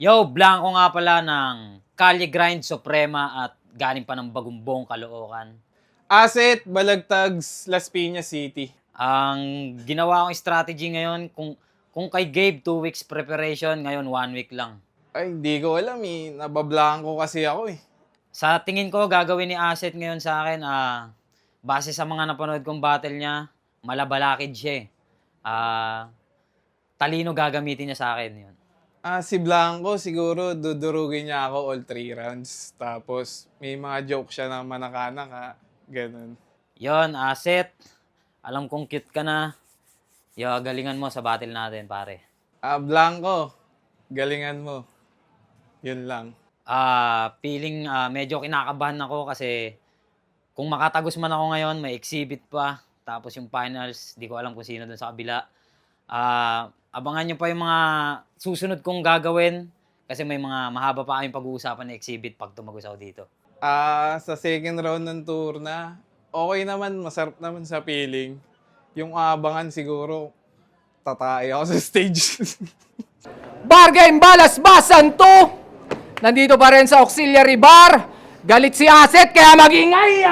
Yo, Blanco nga pala ng Kalye Grind Suprema at galing pa ng Bagumbong, Caloocan. Asset, Balagtags, Las Piñas City. Ang ginawa kong strategy ngayon, kung kay Gabe 2 weeks preparation, ngayon 1 week lang. Ay, hindi ko alam eh. Nabablanko kasi ako eh. Sa tingin ko, gagawin ni Asset ngayon sa akin, base sa mga napanood kong battle niya, malabalakid siya eh. Talino gagamitin niya sa akin yun. Si Blanco, siguro dudurugin niya ako all 3 rounds. Tapos, may mga joke siya na manakanak ha. Ganun. Yon, Asset. Alam kong cute ka na. Yo, galingan mo sa battle natin, pare. Blanco, galingan mo. Yun lang. Feeling medyo kinakabahan ako kasi kung makatagos man ako ngayon, may exhibit pa. Tapos yung finals, di ko alam kung sino dun sa kabila. Abangan nyo pa yung mga susunod kong gagawin kasi may mga mahaba pa kaming pag-uusapan na exhibit pag tumagos ako dito. Sa second round ng tour na, okay naman, masarap naman sa feeling. Yung abangan siguro, tatay ako sa stage. Bargain Balasbasan 2! Nandito pa rin sa auxiliary bar. Galit si Asset kaya mag-ingay!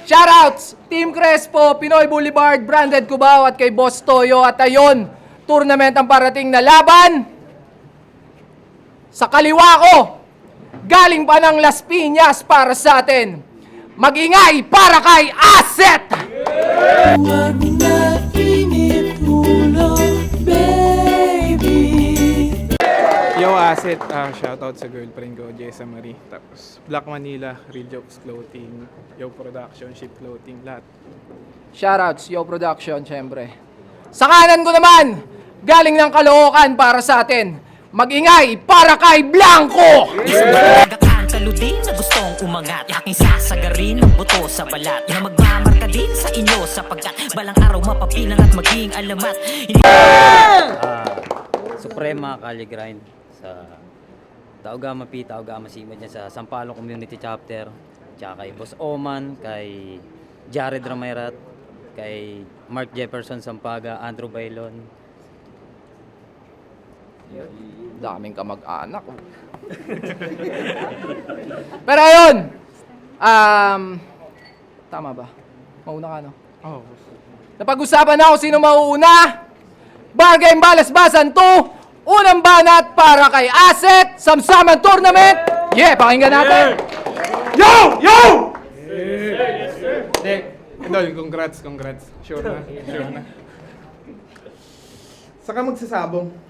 Shoutouts! Team Crespo, Pinoy Boulevard, Branded Cubao at kay Boss Toyo. At ayun, tournament ang parating na laban. Sa kaliwa ko, galing pa ng Las Piñas para sa atin. Mag-ingay para kay Asset! Huwag na inip ulo, baby. Yo, Asset, shoutout sa girlfriend ko, Jessa Marie. Tapos, Black Manila, Real Jokes Clothing, Yo Production, Ship Clothing, lahat. Shoutouts, Yo Production, syempre. Sa kanan ko naman, galing ng Caloocan para sa atin. Mag-ingay para kay Blanco! Taludin na gustong umangat aking sasagarin ng buto sa balat na magmamarka din sa inyo sapagkat balang araw mapapilang at maging alamat. Suprema Kalye Grind sa Taugama P, Taugama Simad niya sa Sampaloc Community Chapter, tsaka kay Boss Oman, kay Jared Ramayrat, kay Mark Jefferson Sampaga, Andrew Bailon. Daming kamag-anak. Pero ayun, tama ba? Mauna ka, no? Oh. Napag-usapan na kung sino mauuna. Bargain Balasbasan 2, unang banat para kay Asset, Samsaman Tournament. Yeah, pakinggan natin. Yo! Yo! Idol, congrats. Sure na. Saka magsasabong.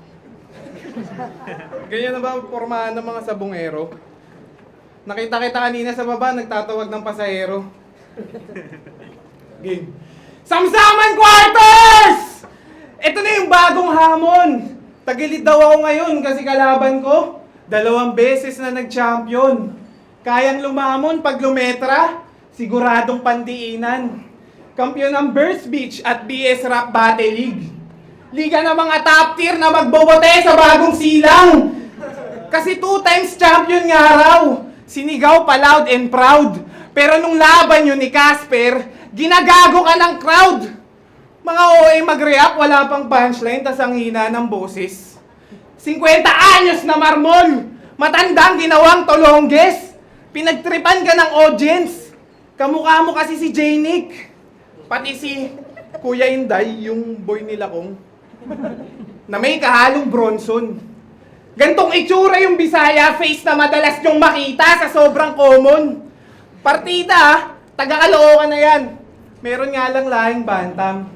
Ganyan na ba ang pormahan ng mga sabongero? Nakita kita kanina sa baba, nagtatawag ng pasahero. Game. Samsaman Quarters! Ito na yung bagong hamon. Tagilid daw ako ngayon kasi kalaban ko, 2 beses na nag-champion. Kayang lumamon pag lumetra, siguradong pandiinan. Kampiyon ng Burst Beach at BS Rap Battle League. Liga ng mga top tier na magbobote sa bagong silang. Kasi 2 times champion nga raw. Sinigaw pa loud and proud. Pero nung laban yun ni Casper, ginagago ka ng crowd. Mga OA mag-react, wala pang punchline, tas ang hina ng boses. 50 anyos na marmol. Matandang ginawang tolongges. Pinagtripan ka ng audience. Kamukha mo kasi si J-Nick. Pati si Kuya Inday, yung boy nila kong na may kahalong Bronson. Gantong itsura yung Bisaya face na madalas nyong makita sa sobrang common. Partida, taga-Caloocan na yan. Meron nga lang lahing bantam.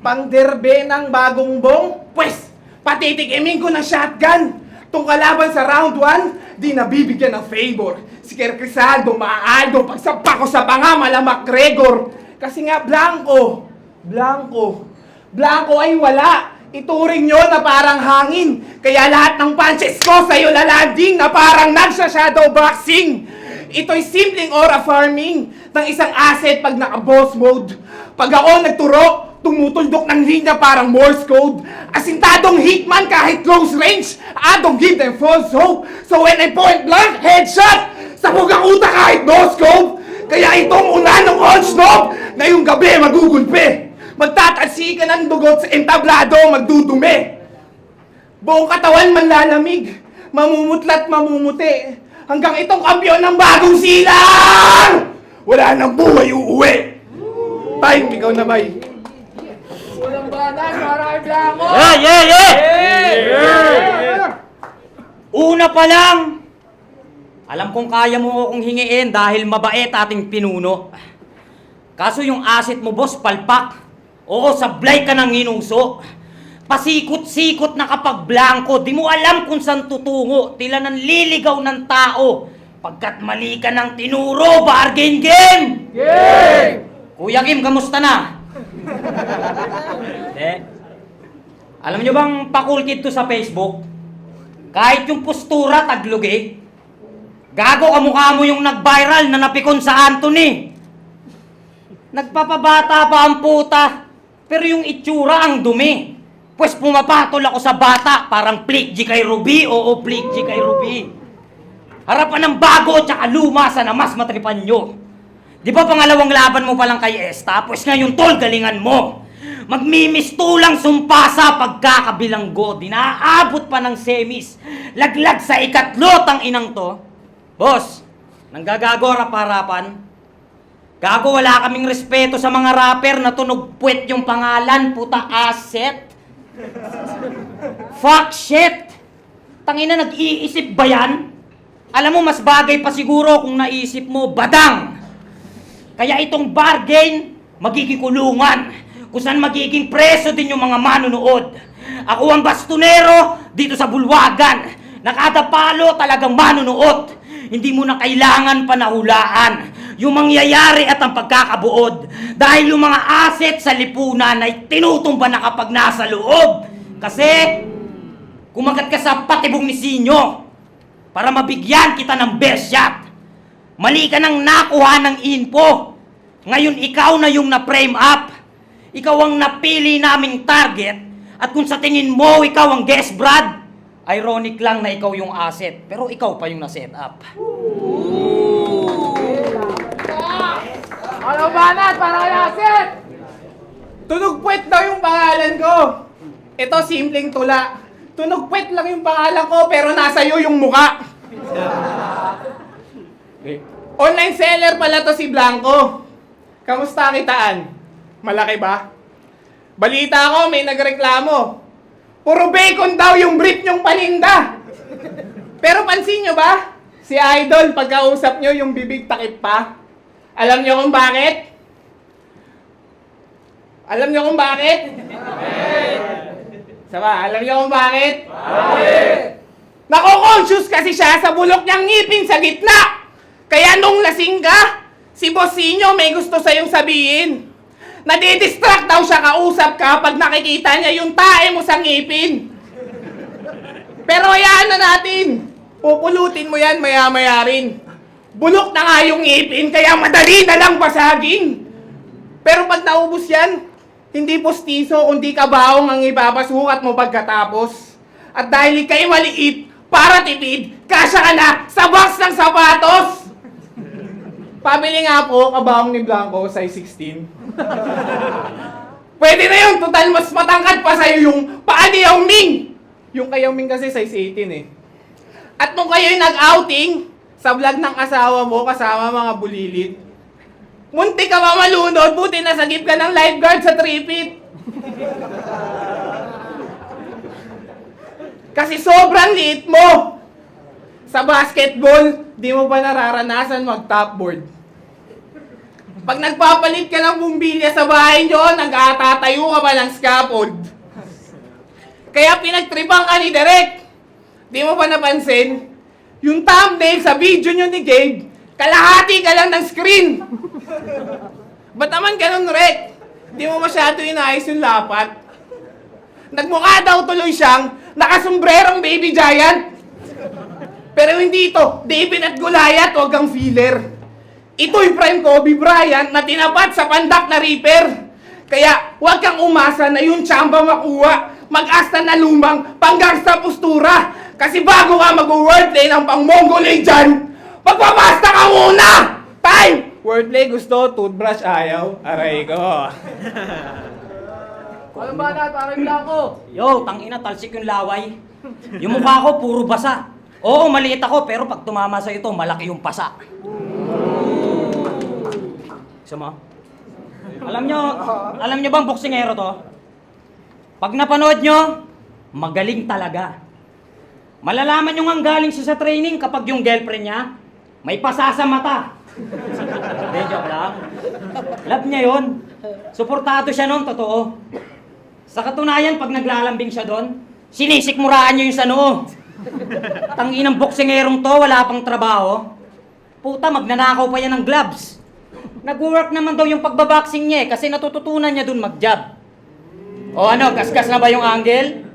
Pangderbe ng bagong bong, pwes, patitikimin ko ng shotgun. Tung kalaban sa round 1, di nabibigyan ng favor. Si Ker Crisaldo, maaaldo, pagsampa ko sa panga, malamak Gregor. Kasi nga, Blanco ay wala. Ituring nyo na parang hangin. Kaya lahat ng punches ko sa'yo lalanding na parang nagsha-shadow boxing. Ito'y simpleng aura farming ng isang asset pag naka-boss mode. Pag ako nagturo, tumutuldok ng linya parang Morse code. Asintadong hitman kahit close range. I don't give them false hope. So when I point blank, headshot, sabog ang utak kahit no scope. Kaya itong una ng on snob, ngayong gabi magugulpi. Magtatalsi ka ng dugot sa entablado, magdudumi. Buong katawan manlalamig, mamumutla't mamumuti. Hanggang itong kampiyon ng bagong silang! Wala nang buhay uuwi. Tay, ikaw na bay. Walang banan, Maray Blanco! Una pa lang, alam kong kaya mo akong hingiin dahil mabait ating pinuno. Kaso yung asset mo, boss, palpak. Oo, sablay ka ng inuso. Pasikot-sikot na kapag blanco, di mo alam kung saan tutungo. Tila nang liligaw ng tao. Pagkat mali ka ng tinuro, bargain game! Game! Kuya Kim, kamusta na? Alam nyo bang pakulkid to sa Facebook? Kahit yung postura, taglugi. Gago, kamukha mo yung nag-viral na napikon sa Anthony. Nagpapabata pa ang puta, pero yung itsura ang dumi. Pues pumapatol ako sa bata, parang Flick G kay Ruby, oo, Flick G kay Ruby. Harapan ng bago, tsaka luma, sana mas matripan nyo. Di ba pangalawang laban mo pa lang kay Esta, pues ngayon tol, galingan mo. Magmimistulang sumpasa pagkakabilanggo, dinaabot pa ng semis. Laglag sa ikatlo, tang inang to. Boss, nanggagago harapan. Gago, wala kaming respeto sa mga rapper na tunog puwet yung pangalan, puta asset. Fuck shit! Tangina, nag-iisip ba yan? Alam mo, mas bagay pa siguro kung naisip mo, badang! Kaya itong bargain, magiging kulungan. Kung saan magiging preso din yung mga manunood. Ako ang bastonero dito sa bulwagan. Nakadapalo talagang manunood. Hindi mo na kailangan panahulaan yung mangyayari at ang pagkakabuod. Dahil yung mga asset sa lipunan ay tinutumba na kapag nasa loob. Kasi, kumagat ka sa patibong ni Sinyo para mabigyan kita ng best shot. Mali ka nang nakuha ng info. Ngayon ikaw na yung na-frame up. Ikaw ang napili naming target. At kung sa tingin mo ikaw ang guest brad, ironic lang na ikaw yung asset. Pero ikaw pa yung na-set up. Walang banan, para kay Aset! Tunog puwet daw yung pangalan ko. Ito, simpleng tula. Tunog puwet lang yung pangalan ko, pero nasa iyo yung muka. Online seller pala to si Blanco. Kamusta kitaan? Malaki ba? Balita ko, may nagreklamo. Puro bacon daw yung brief nyong paninda. Pero pansin nyo ba? Si Idol, pagkausap nyo yung bibig takip pa. Alam nyo kung bakit? Alam nyo kung bakit? Sama, alam nyo kung bakit? Nako-conscious kasi siya sa bulok niyang ngipin sa gitna. Kaya nung lasing ka, si Bossinyo may gusto sa'yong sabihin. Nadidistract daw siya kausap ka pag nakikita niya yung tae mo sa ngipin. Pero hayaan na natin. Pupulutin mo yan maya-maya rin. Bulok na nga yung ngipin, kaya madali na lang basagin. Pero pag naubos yan, hindi postiso, kundi kabaong ang ibabasukat mo pagkatapos. At dahil ikay maliit, para tipid, kasya ka na sa box ng sapatos! Pabili nga po, kabaong ni Blanco, size 16. Pwede na yun, total mas matangkad pa sa'yo yung paa ni Yao Ming! Yung kay Yao Ming kasi size 18 eh. At nung kayo'y nag-outing, sa vlog ng asawa mo kasama mga bulilit, munti ka mamalunod, buti nasagip ka ng lifeguard sa 3 feet. Kasi sobrang liit mo. Sa basketball, di mo ba nararanasan mag-topboard? Pag nagpapalit ka ng bumbilya sa bahay nyo, nag-atatayo ka pa ng scaffold. Kaya pinagtripan ka ni Derek. Di mo ba napansin? Yung thumbnail sa video nyo ni Gabe, kalahati ka lang ng screen. Ba't naman ganun, Rek? Di mo masyado inaayos yung lapat. Nagmukha daw tuloy siyang nakasombrerong baby giant. Pero hindi ito, David at Goliath, huwag kang filler. Ito'y prime Kobe Bryant na tinapat sa pandak na Reaper. Kaya huwag kang umasa na yung tsamba makuha. Mag-asta na lumang panggang sa postura. Kasi bago ka mag-wordplay ng pang-Mongolay dyan, magpapasta ka muna! Time! Wordplay gusto, toothbrush ayaw. Aray ko. Walang banat, parang blanco. Yo, tangina, talsik yung laway. Yung mukha ko, puro basa. Oo, maliit ako, pero pag tumama sa ito, malaki yung pasa. Gusto mo? Alam nyo bang boksingero to? Pag napanood nyo, magaling talaga. Malalaman nyo nga galing siya sa training kapag yung girlfriend niya, may pasa sa mata. Hindi, joke lang. Love niya yun. Suportado siya nun, totoo. Sa katunayan, pag naglalambing siya doon, sinisikmuraan niyo yung sa noo. Tanginang boksingerong to, wala pang trabaho. Puta, magnanakaw pa yan ng gloves. Nag-work naman daw yung pagbaboxing niya kasi natututunan niya dun mag-jab. O ano, kaskas na ba yung angle?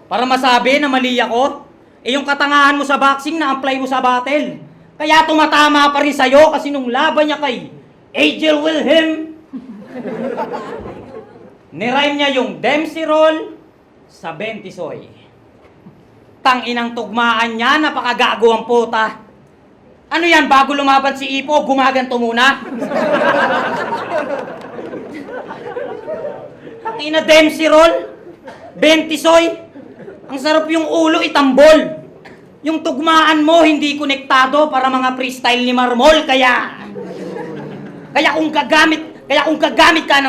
Para masabi na mali ako? Eh yung katangahan mo sa boxing na-apply mo sa battle. Kaya tumatama pa rin sa'yo kasi nung laban niya kay Angel Wilhelm, nirime niya yung Dempsey Roll sa Bentisoy. Tanginang tugmaan niya, napakagago ang puta. Ano yan, bago lumaban si Ipo, gumaganto muna? Tangina Dempsey Roll, Bentisoy, ang sarap yung ulo itambol. Yung tugmaan mo hindi konektado para mga freestyle ni Marmol, kaya kung gagamit ka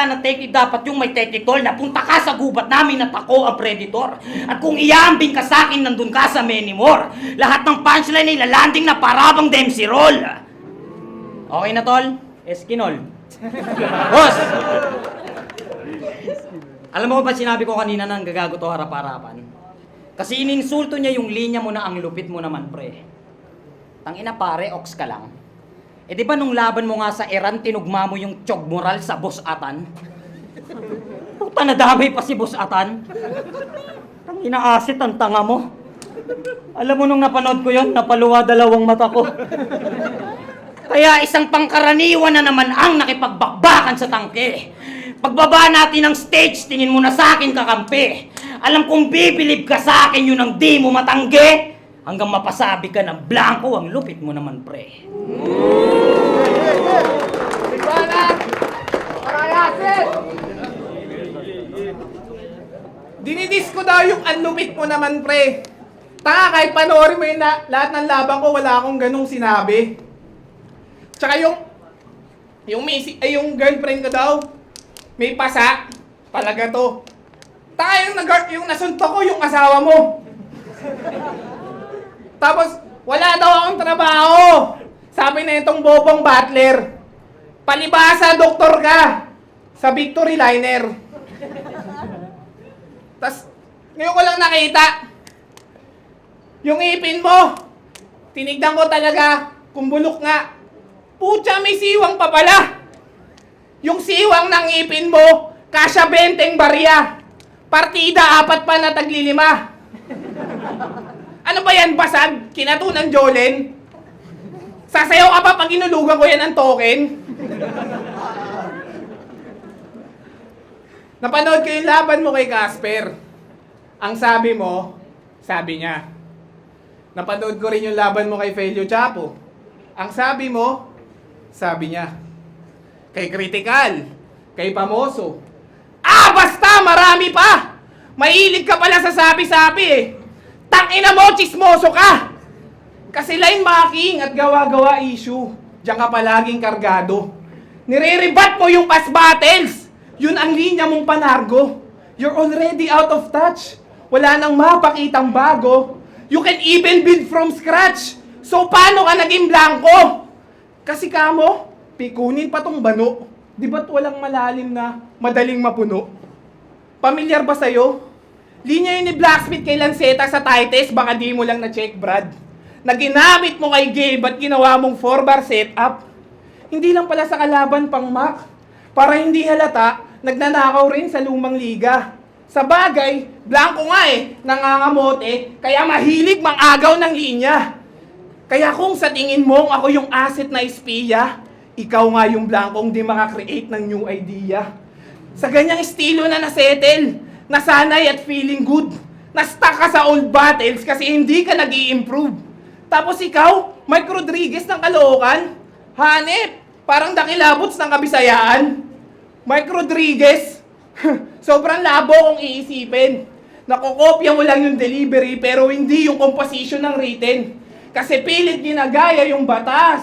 ng technique, dapat yung may technical na punta ka sa gubat namin at ako ang predator. At kung iambing ka sa akin, nandun ka sa many more. Lahat ng punchline ay lalanding na parabang Dempsey Roll. Okay na, tol? Eskinol. Boss! Alam mo ba sinabi ko kanina nang gagago to harap-harapan? Kasi ininsulto niya yung linya mo na ang lupit mo naman, pre. Tangina pare, ox ka lang. Eh di ba nung laban mo nga sa Iran, tinugma mo yung Chog Moral sa Boss Atan? Puta, nadamay pa si Boss Atan. Tangina asit ang tanga mo. Alam mo nung napanood ko yon, napaluwa dalawang mata ko. Kaya isang pangkaraniwan na naman ang nakipagbakbakan sa tangke. Pagbaba natin ng stage, tingin mo na sa akin kakampi. Alam kong bibilib ka sa akin yun ang di mo matanggi. Hanggang mapasabi ka ng blanco, ang lupit mo naman, pre. Big banat! Parayasin! Dinidis ko daw yung anlupit mo naman, pre. Tanga, kahit panoorin mo yung lahat ng laban ko, wala akong ganung sinabi. Tsaka yung girlfriend ko daw, may pasa, talaga to. Tanga, yung nasunto ko, yung asawa mo. Tapos, wala daw akong trabaho. Sabi na itong bobong butler, palibasa, doktor ka sa Victory Liner. Tas, ngayon ko lang nakita, yung ipin mo, tinignan ko talaga, kumbulok nga. Pucha, may siwang pa pala. Yung siwang ng ipin mo, kasya 20 barya. Partida, 4 pa na taglilima. Ano ba yan, basag? Kinatunan Jolen? Sasayaw ka pa pag inulugan ko yan ang token? Napanood ko yung laban mo kay Casper. Ang sabi mo, sabi niya. Napanood ko rin yung laban mo kay Felio Chapo. Ang sabi mo, sabi niya. Kay Critical, kay Pamoso. Basta! Marami pa! Mahilig ka pala sa sabi-sabi eh. Tangina mo, chismoso ka! Kasi line marking at gawa-gawa issue. Diyan ka palaging kargado. Nire-rebat mo yung past battles. Yun ang linya mong panargo. You're already out of touch. Wala nang mapakitang bago. You can even build from scratch. So paano ka naging blanco? Kasi kamo, pikunin pa tong bano. Di ba't walang malalim na madaling mapuno? Pamilyar ba sa'yo? Linya yun ni Blacksmith kay Lanceta sa Titus, baka di mo lang na-check, Brad. Na ginamit mo kay Gabe at ginawa mong 4-bar setup. Hindi lang pala sa kalaban pang Mac. Para hindi halata, nagnanakaw rin sa lumang liga. Sa bagay, blanco nga eh, nangangamote, kaya mahilig mang-agaw ng linya. Kaya kung sa tingin mong ako yung asset na espiya, ikaw nga yung blankong di makakreate ng new idea. Sa ganyang estilo na nasettle, nasanay at feeling good, na-stuck ka sa old battles kasi hindi ka nag-i-improve. Tapos ikaw, Mike Rodriguez ng Caloocan, hanep, parang dakilabots ng Kabisayaan. Mike Rodriguez, Sobrang labo kung iisipin. Nakokopya mo lang yung delivery pero hindi yung composition ng written. Kasi pilit ginagaya yung batas.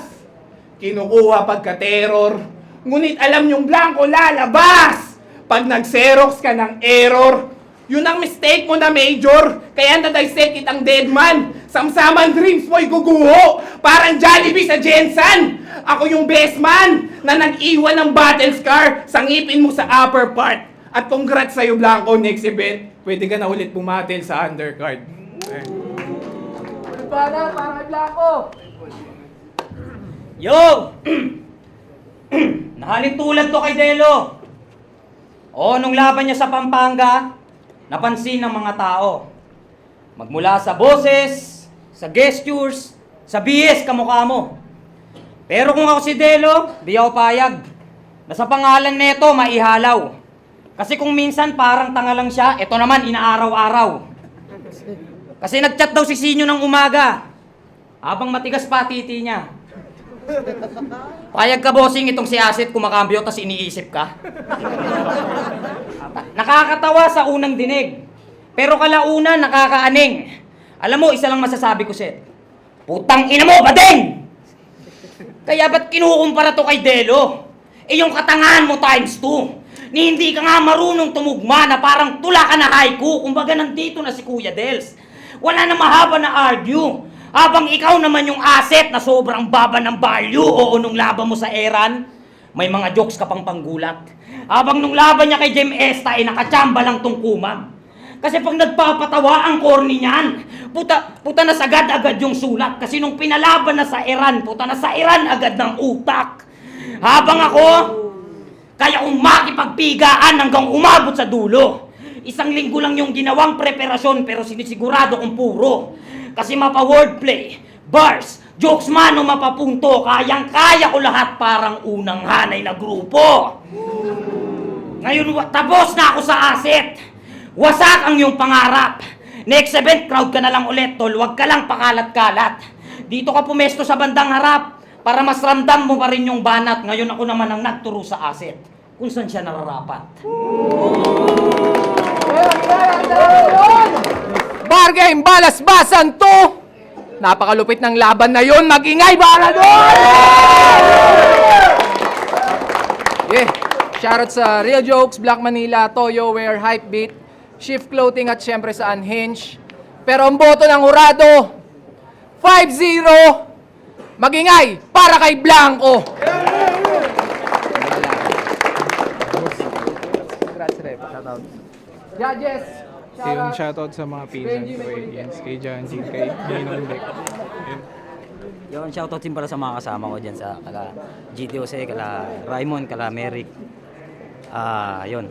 Kinukuha pagka-terror. Ngunit alam yung blanco lalabas. Pag nag-xerox ka ng error, yun ang mistake mo na major. Kaya na-dissect kitang dead man. Samsaman dreams mo'y guguho. Parang Jollibee sa Jensen. Ako yung best man na nag-iwan ng battle scar sa ngipin mo sa upper part. At congrats sa'yo, Blanco, next event. Pwede ka na ulit pumatil sa undercard. Para kay Blanco. Yo! Nahalin tulad to kay Delo. O, nung laban niya sa Pampanga, napansin ng mga tao. Magmula sa boses, sa gestures, sa BS kamukha mo. Pero kung ako si Delo, di ako payag. Na sa pangalan neto, maihalaw. Kasi kung minsan parang tanga lang siya, ito naman inaaraw-araw. Kasi nagchat daw si Sinyo ng umaga. Habang matigas pa titi niya. Payag ka bossing itong si Asit kumakambyo tas iniisip ka. Nakakatawa sa unang dinig. Pero kalauna nakakaaning. Alam mo, isa lang masasabi ko, Seth. Putang ina mo, badeng! Kaya ba't kinukumpara to kay Delo? Eh yung katangahan mo times 2. Ni hindi ka nga marunong tumugma na parang tula ka na haiku. Kumbaga nandito na si Kuya Dels. Wala na mahaba na argue. Habang ikaw naman yung asset na sobrang baba ng value o nung laban mo sa Eran, may mga jokes ka pang panggulat. Habang nung laban niya kay Jem Esta ay nakachamba lang tong kumag. Kasi pag nagpapatawa ang corny niyan, puta na sagad agad yung sulat. Kasi nung pinalaban na sa Iran, puta na sa Iran agad ng utak. Habang ako, kaya kong makipagpigaan hanggang umabot sa dulo. Isang linggo lang yung ginawang preparasyon pero sinisigurado kong puro. Kasi mapa-wordplay, bars, jokes man o mapapunto, kayang-kaya ko lahat parang unang hanay na grupo. Ngayon, tapos na ako sa asset. Wasak ang iyong pangarap. Next event, crowd ka na lang ulit, tol. Huwag ka lang pakalat-kalat. Dito ka pumesto sa bandang harap para mas ramdam mo pa rin yung banat. Ngayon ako naman ang nagturo sa asset kung saan siya nararapat. Bar game, balas-basan to! Napakalupit ng laban na yon, mag-ingay para doon! Yeah, shoutout sa Real Jokes, Black Manila, Toyo, Wear, Hypebeat, Shift Clothing at syempre sa Unhinged. Pero ang boto ng hurado, 5-0, mag-ingay para kay Blanco! Congrats, Rep. Shoutout. Judges! Yung shoutout sa mga pinsan ko, kay John G, kay Ninong Beck. Yun, shoutout din pala sa mga kasama ko dyan sa kala GTOC, kala Raymond, kala Merrick. Yun.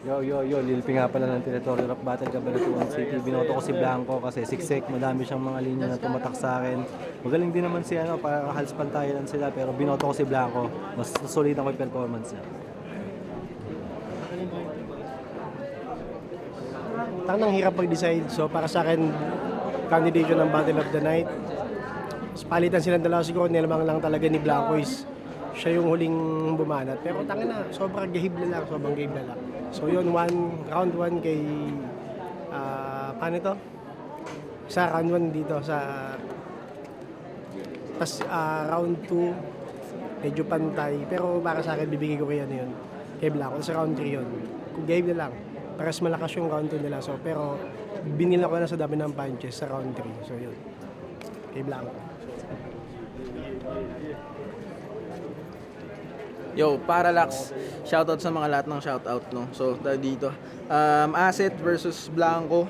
Yo, Lilpi nga pala ng Territory Rap Battle Cabanatuan City. Binoto ko si Blanco kasi siksik, madami siyang mga linya na tumatak sa akin. Magaling din naman si para kahalspantayan sila, pero binoto ko si Blanco. Mas solidan ko yung performance niya. Tanang hirap mag-decide. So para sa akin, candidate ng Battle of the Night. Palitan silang dalawa siguro, nilamang lang talaga ni Blanco is siya yung huling bumanat. Pero tanga na, sobrang game na lang. So yun, round 1 kay, paano ito? Sa round 1 dito, tas round 2, medyo pantay. Pero para sa akin, bibigay ko kay yun, kay Blanco. Sa round 3 yun, kung game na lang. Paras malakas yung round 2 nila. So, pero binila ko na sa dami ng punches sa round 3. So, yun. Kay Blanco. Yo, Parallax. Shoutout sa mga lahat ng shoutout, no? So, dito. Asset versus Blanco.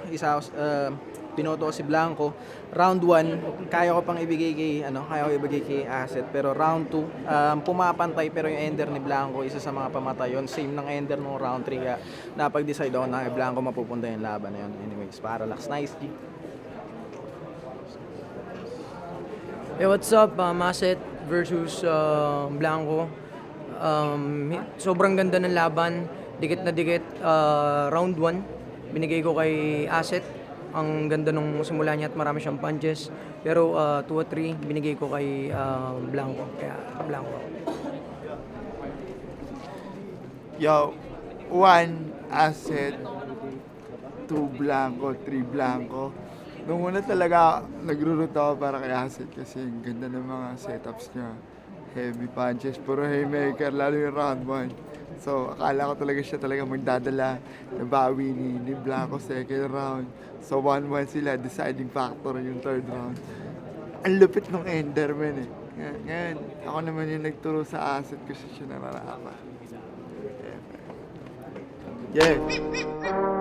Pinoto ko si Blanco. Round 1, kaya ko pang ibigay kay Asset. Pero round 2, pumapantay pero yung ender ni Blanco, isa sa mga pamatay yun. Same ng ender nung round 3. Kaya napag-decide ako na kay Blanco mapupunta yung laban na yun. Anyways, Parallax. Nice, G. Hey, what's up? Asset versus Blanco. Sobrang ganda ng laban. Dikit na dikit. Round 1, binigay ko kay Asset. Ang ganda nung simula niya at marami siyang punches. Pero 2 at 3, binigay ko kay Blanco. Kaya Blanco. Yo, 1 asset, 2 blanco, 3 blanco. Nung una talaga, nagro-root ako para kay asset kasi ang ganda ng mga setups niya. Heavy punches, puro haymaker, lalo yung round 1. So, akala ko talaga siya talaga magdadala na bawi ni Blanco second round. So, 1-1 sila, deciding factor yung third round. Ang lupit ng Enderman eh. Ngayon, ako naman yung nagturo sa asset ko siya nararapa. Yeah.